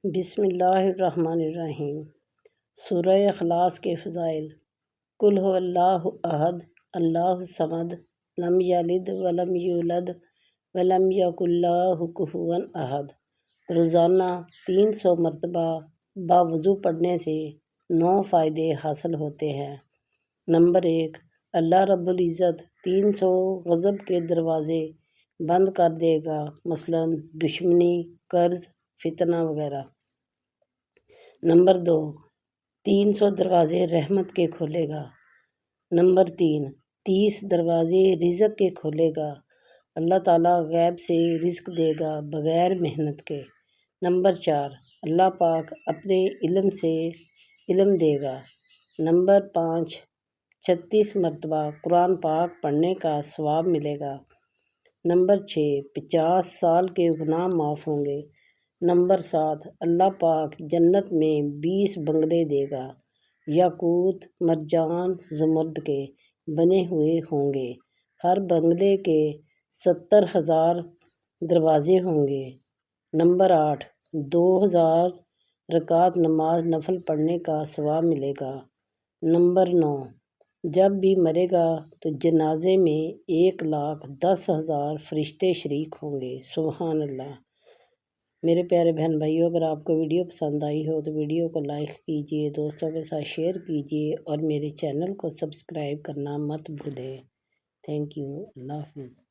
بسم اللہ الرحمن الرحیم۔ سورہ اخلاص کے فضائل۔ قل هو اللہ احد اللہ الصمد لم یلد ولم یولد ولم یکن لہ کفوا احد۔ روزانہ 300 مرتبہ باوضو پڑھنے سے 9 فائدے حاصل ہوتے ہیں۔ نمبر 1، اللہ رب العزت 300 غضب کے دروازے بند کر دے گا، مثلاً دشمنی، قرض، فتنہ وغیرہ۔ نمبر 2، 300 دروازے رحمت کے کھولے گا۔ نمبر 3، 30 دروازے رزق کے کھولے گا۔ اللہ تعالیٰ غیب سے رزق دے گا بغیر محنت کے۔ نمبر 4، اللہ پاک اپنے علم سے علم دے گا۔ نمبر 5، 36 مرتبہ قرآن پاک پڑھنے کا ثواب ملے گا۔ نمبر 6، 50 سال کے گناہ معاف ہوں گے۔ نمبر 7، اللہ پاک جنت میں 20 بنگلے دے گا، یاقوت، مرجان، زمرد کے بنے ہوئے ہوں گے۔ ہر بنگلے کے 70,000 دروازے ہوں گے۔ نمبر 8، 2000 رکعت نماز نفل پڑھنے کا ثواب ملے گا۔ نمبر 9، جب بھی مرے گا تو جنازے میں 1,10,000 فرشتے شریک ہوں گے۔ سبحان اللہ۔ میرے پیارے بہن بھائیوں، اگر آپ کو ویڈیو پسند آئی ہو تو ویڈیو کو لائک کیجئے، دوستوں کے ساتھ شیئر کیجئے اور میرے چینل کو سبسکرائب کرنا مت بھولیں۔ Thank you. اللہ حافظ۔